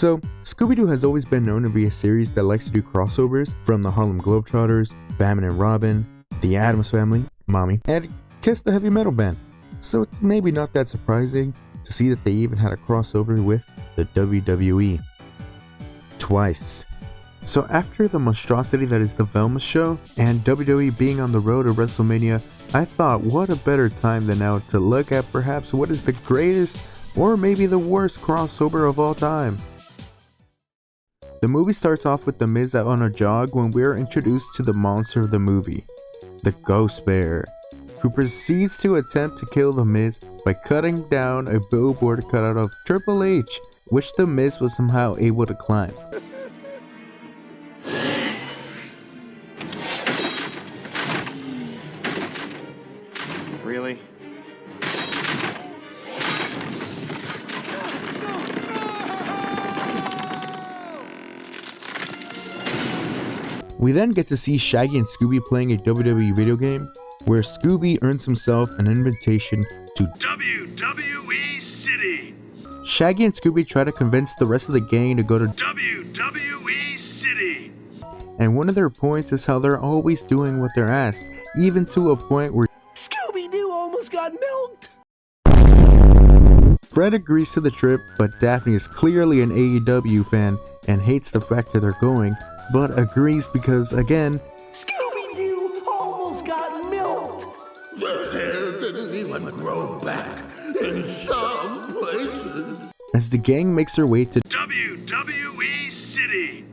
So, Scooby-Doo has always been known to be a series that likes to do crossovers from the Harlem Globetrotters, Batman and Robin, the Addams Family, Mommy, and Kiss the Heavy Metal Band. So it's maybe not that surprising to see that they even had a crossover with the WWE. Twice. So after the monstrosity that is the Velma show, and WWE being on the road to WrestleMania, I thought what a better time than now to look at perhaps what is the greatest or maybe the worst crossover of all time. The movie starts off with The Miz out on a jog when we are introduced to the monster of the movie, the Ghost Bear, who proceeds to attempt to kill The Miz by cutting down a billboard cut out of Triple H, which The Miz was somehow able to climb. Really? We then get to see Shaggy and Scooby playing a WWE video game, where Scooby earns himself an invitation to WWE City. Shaggy and Scooby try to convince the rest of the gang to go to WWE City. And one of their points is how they're always doing what they're asked, even to a point where Scooby-Doo almost got milked! Fred agrees to the trip, but Daphne is clearly an AEW fan and hates the fact that they're going, but agrees because, again, Scooby-Doo almost got milked! The hair didn't even grow back in some places. as the gang makes their way to WWE City.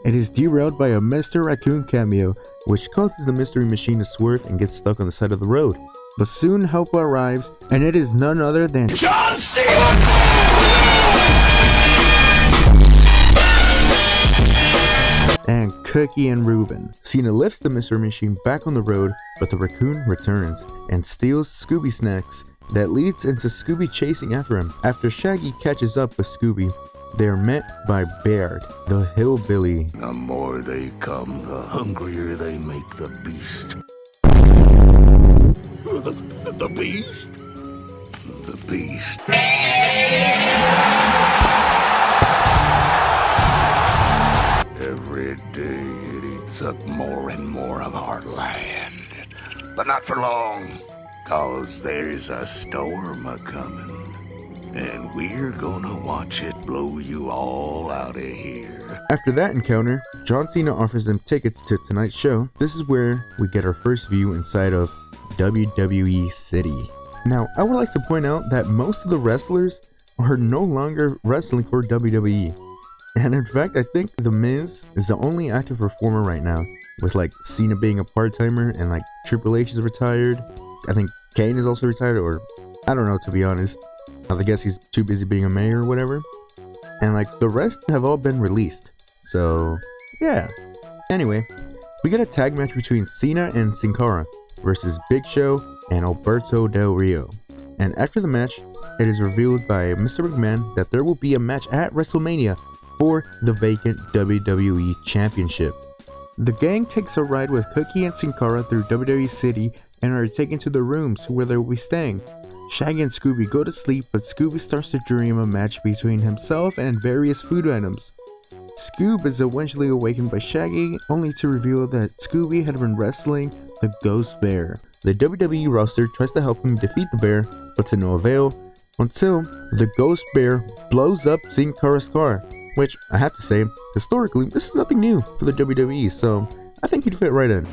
it is derailed by a Mr. Raccoon cameo, which causes the Mystery Machine to swerve and get stuck on the side of the road. But soon help arrives, and it is none other than John Cena! and Cookie and Reuben. Cena lifts the Mystery Machine back on the road, but the raccoon returns and steals Scooby snacks. That leads into Scooby chasing after him. After Shaggy catches up with Scooby, they are met by Baird, the hillbilly. The more they come, the hungrier they make the beast. The beast? The beast. Every day it eats up more and more of our land. But not for long, 'cause there's a storm a-coming. And we're gonna watch it blow you all out of here. After that encounter, John Cena offers them tickets to tonight's show. This is where we get our first view inside of WWE City. Now, I would like to point out that most of the wrestlers are no longer wrestling for WWE. And in fact, I think The Miz is the only active performer right now, with like Cena being a part-timer and like Triple H is retired. I think Kane is also retired, or I don't know, to be honest. I guess he's too busy being a mayor or whatever. And like the rest have all been released. So yeah. Anyway, we get a tag match between Cena and Sin Cara versus Big Show and Alberto Del Rio. And after the match, it is revealed by Mr. McMahon that there will be a match at WrestleMania for the vacant WWE Championship. The gang takes a ride with Cookie and Sin Cara through WWE City and are taken to the rooms where they will be staying. Shaggy and Scooby go to sleep, but Scooby starts to dream a match between himself and various food items. Scoob is eventually awakened by Shaggy, only to reveal that Scooby had been wrestling the Ghost Bear. The WWE roster tries to help him defeat the bear, but to no avail, until the Ghost Bear blows up Sin Cara's car, which I have to say, historically, this is nothing new for the WWE, so I think he'd fit right in.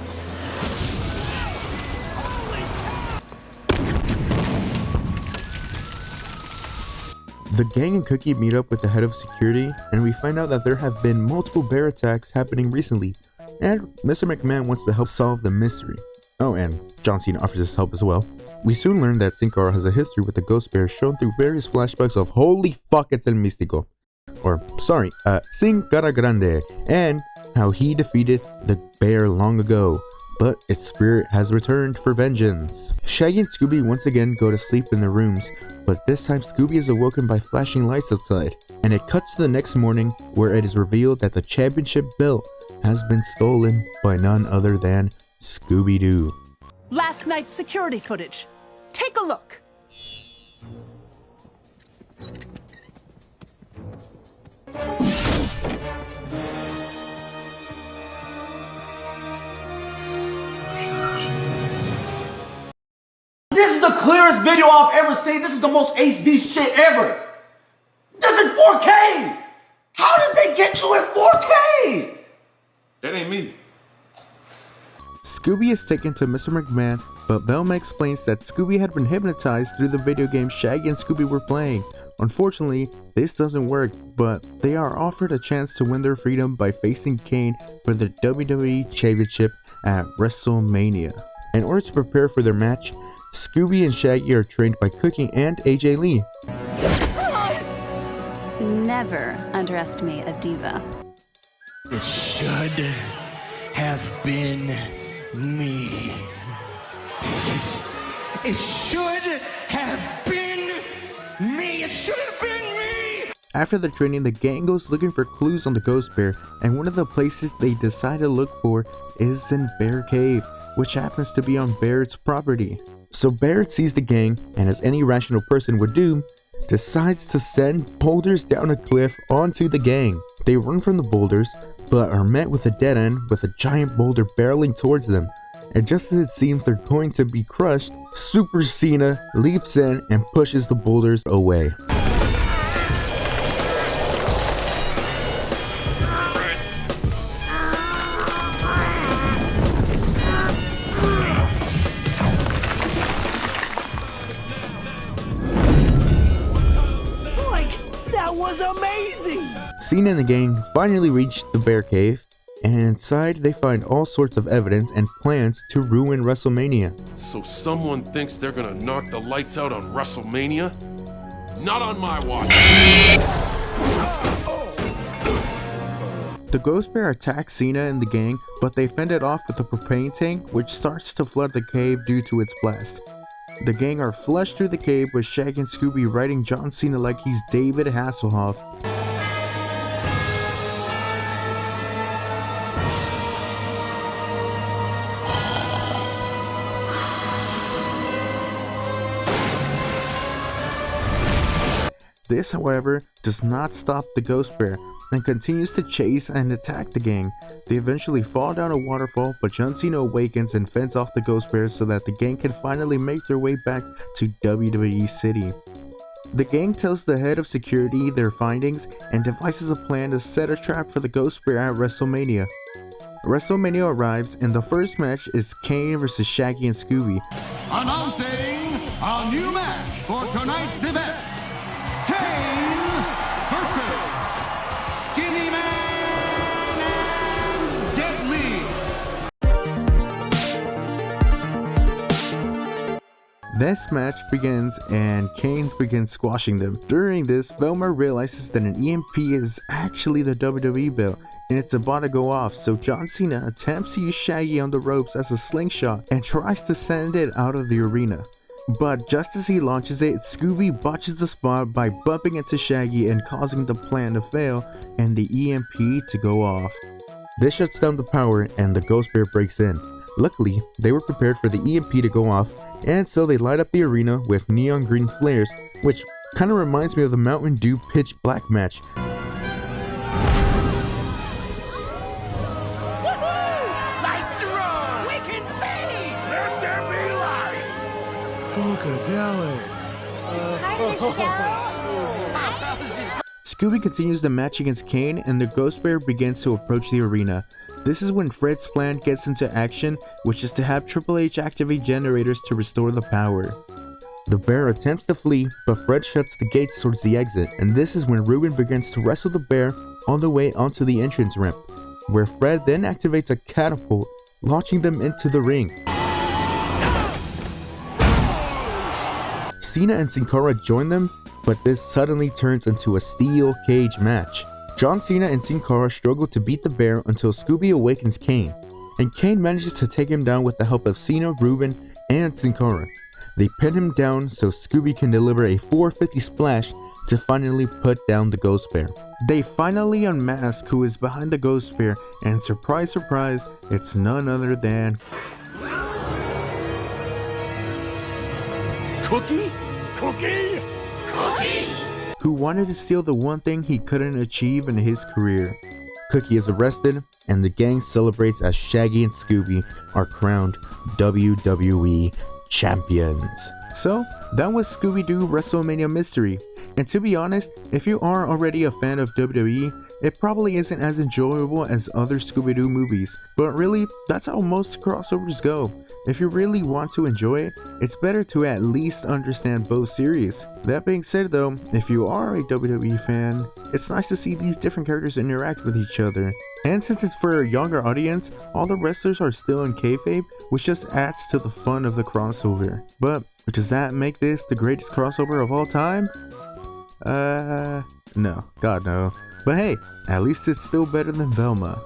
The gang and Cookie meet up with the head of security, and we find out that there have been multiple bear attacks happening recently, and Mr. McMahon wants to help solve the mystery. Oh, and John Cena offers his help as well. We soon learn that Sin Cara has a history with the Ghost Bear shown through various flashbacks of holy fuck, it's el místico. Or, sorry, Sin Cara Grande, and how he defeated the bear long ago, but its spirit has returned for vengeance. Shaggy and Scooby once again go to sleep in their rooms, but this time Scooby is awoken by flashing lights outside, and it cuts to the next morning where it is revealed that the championship belt has been stolen by none other than Scooby-Doo. Last night's security footage. Take a look. first video I've ever seen. This is the most HD shit ever. This is 4K. How did they get you in 4K? That ain't me. Scooby is taken to Mr. McMahon, but Velma explains that Scooby had been hypnotized through the video game Shaggy and Scooby were playing. Unfortunately, this doesn't work, but they are offered a chance to win their freedom by facing Kane for the WWE Championship at WrestleMania. In order to prepare for their match, Scooby and Shaggy are trained by Cookie and AJ Lee. Never underestimate a diva. It should have been me. It should have been me. It should have been me. After the training, the gang goes looking for clues on the Ghost Bear, and one of the places they decide to look for is in Bear Cave, which happens to be on Barrett's property. So Barrett sees the gang, and as any rational person would do, decides to send boulders down a cliff onto the gang. They run from the boulders, but are met with a dead end with a giant boulder barreling towards them. And just as it seems they're going to be crushed, Super Cena leaps in and pushes the boulders away. That was amazing. Cena and the gang finally reach the Bear Cave, and inside they find all sorts of evidence and plans to ruin WrestleMania. So someone thinks they're gonna knock the lights out on WrestleMania? Not on my watch. The Ghost Bear attacks Cena and the gang, but they fend it off with a propane tank, which starts to flood the cave due to its blast. The gang are flushed through the cave with Shaggy and Scooby riding John Cena like he's David Hasselhoff. This, however, does not stop the Ghost Bear and continues to chase and attack the gang. They eventually fall down a waterfall, but John Cena awakens and fends off the Ghost Bear so that the gang can finally make their way back to WWE City. The gang tells the head of security their findings and devises a plan to set a trap for the Ghost Bear at WrestleMania. WrestleMania arrives, and the first match is Kane vs. Shaggy and Scooby. Announcing a new match for tonight's event. Kane versus Skinny Man and Dead Meat. This match begins and Kane begins squashing them. During this, Velma realizes that an EMP is actually the WWE bell and it's about to go off, so John Cena attempts to use Shaggy on the ropes as a slingshot and tries to send it out of the arena. But just as he launches it, Scooby botches the spot by bumping into Shaggy and causing the plan to fail and the EMP to go off. This shuts down the power and the Ghost Bear breaks in. Luckily, they were prepared for the EMP to go off, and so they light up the arena with neon green flares, which kind of reminds me of the Mountain Dew Pitch Black match. Lights are on. We can see. Let there be light. Scooby continues the match against Kane and the Ghost Bear begins to approach the arena. This is when Fred's plan gets into action, which is to have Triple H activate generators to restore the power. The bear attempts to flee, but Fred shuts the gates towards the exit, and this is when Ruben begins to wrestle the bear on the way onto the entrance ramp, where Fred then activates a catapult, launching them into the ring. Cena and Sin Cara join them, but this suddenly turns into a steel cage match. John Cena and Sin Cara struggle to beat the bear until Scooby awakens Kane, and Kane manages to take him down with the help of Cena, Ruben, and Sin Cara. They pin him down so Scooby can deliver a 450 splash to finally put down the Ghost Bear. They finally unmask who is behind the Ghost Bear, and surprise surprise, it's none other than Cookie? Cookie? Cookie? who wanted to steal the one thing he couldn't achieve in his career. Cookie is arrested, and the gang celebrates as Shaggy and Scooby are crowned WWE champions. So that was Scooby-Doo WrestleMania Mystery, and to be honest, if you are already a fan of WWE, it probably isn't as enjoyable as other Scooby-Doo movies, but really, that's how most crossovers go. If you really want to enjoy it, it's better to at least understand both series. That being said though, if you are a WWE fan, it's nice to see these different characters interact with each other. And since it's for a younger audience, all the wrestlers are still in kayfabe, which just adds to the fun of the crossover. But does that make this the greatest crossover of all time? No, God no. But hey, at least it's still better than Velma.